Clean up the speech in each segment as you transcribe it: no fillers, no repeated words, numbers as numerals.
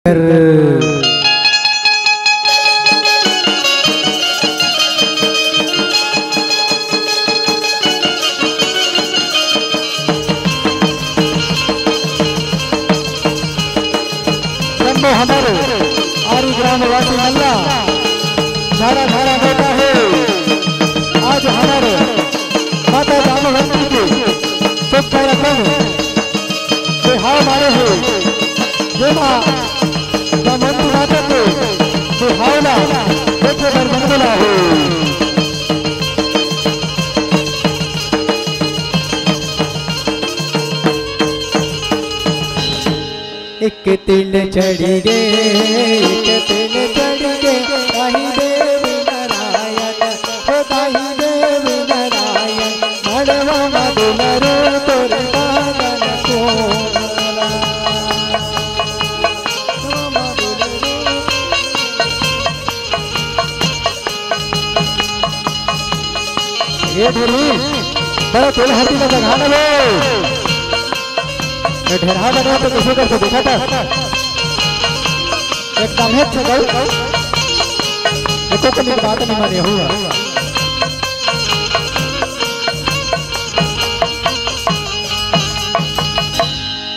हमारे आरू ग्रामवासी मल्ला धारा धारा बेटा है। आज हमारे माता जामवंती के सब कार्यक्रम से हार मारे हैं। जय माँ जामवंती माता के हावला देखे पर बनबला है। एक तिल चढ़ी गे, एक तिल चढ़ी गे, दाही देव नारायण, हो दाही देव नारायण, मड़वा मधुमरो तोर बागन कोमला। ये ढेरी बड़ा तिल हटी का जगह है। ढेरा बना तो किसी को देखा था एकदम है छगल देखो कभी बात नहीं माने हुआ।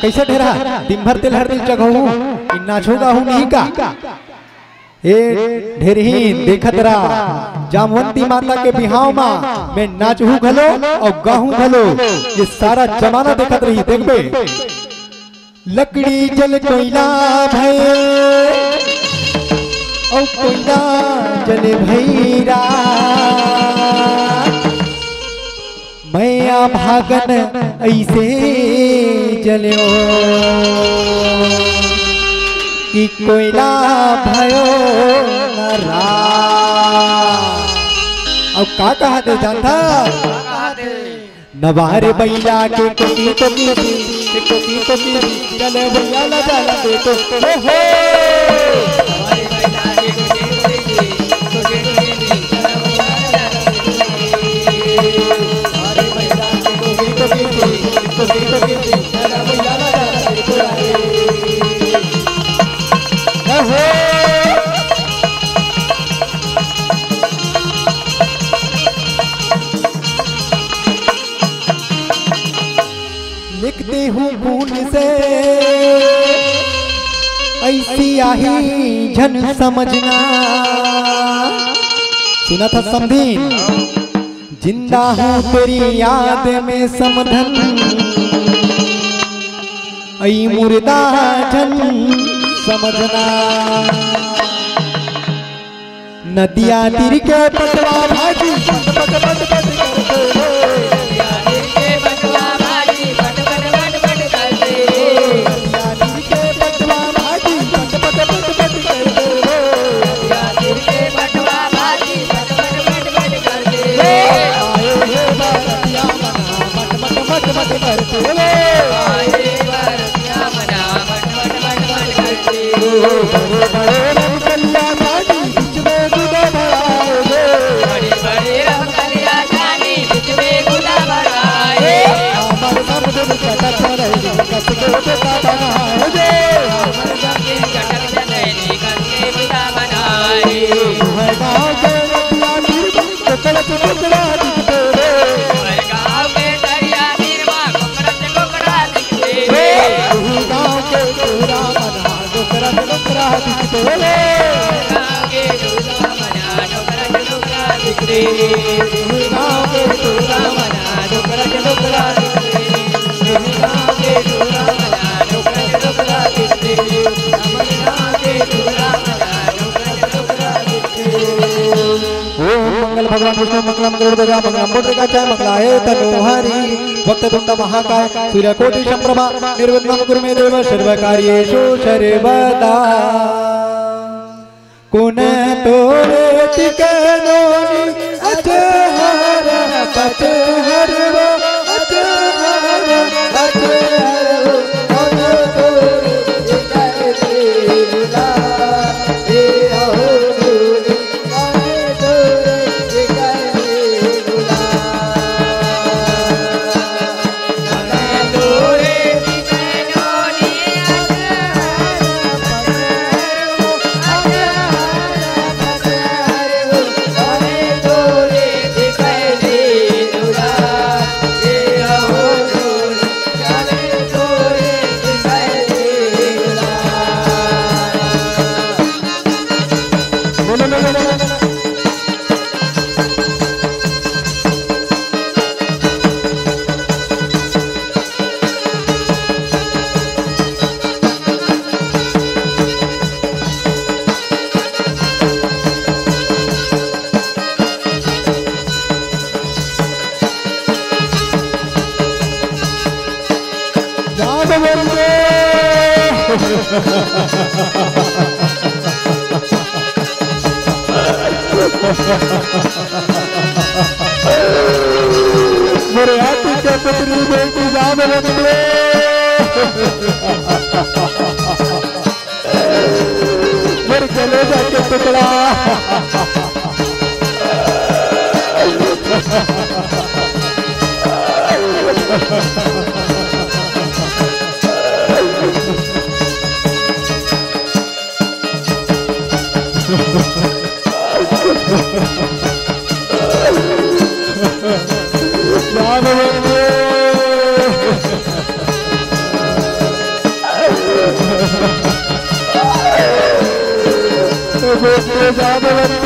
कैसे ढेरा दिन भर तिल हर दिल जगह हूँ नाचूंगा हूँ नहीं का ए ढेरहीन देखत रहा जामवंती माता के बिहाव माँ मैं नाचू घलो और गाहू घलो ये सारा जमाना देखत रही। देखबे लकड़ी जल कोयला भय और कोयला जल भैरा, मैं भागन ऐसे जलो कि कोयला भयो नरा। अब का कहा दे जानता नवारे बैला के कोटी कोटी कोटी कोटी चले भैया ला जाला दे तो हो नवारे बैला के कोटी कोटी कोटी नवारे बैला के कोटी कोटी कोटी चले भैया ला जाला दे तो हो। लिखते हूँ खून से ऐसी आही जन समझना, सुना था समझीन जिंदा हूँ तेरी याद में समधन, ऐ मुर्दा जन समझना। नदिया तीर के पटवा भाजी पट पट पट पट भगवान विष्णु मंगलम गरुड़ध्वजा मंगलम पुंडरीकाक्षाय मंगलाय तनोहरि वक्रतुंड महाकाय सूर्यकोटि समप्रभा निर्विघ्नं कुरु मे देव सर्वकार्येषु सर्वदा। कुन तोरे टिकनोनि अचहर पचहर अचहर अचहर मेरे हाथी के पुत्री बेटी जामवंत मेरे कलेजा के टुकड़ा जामवंत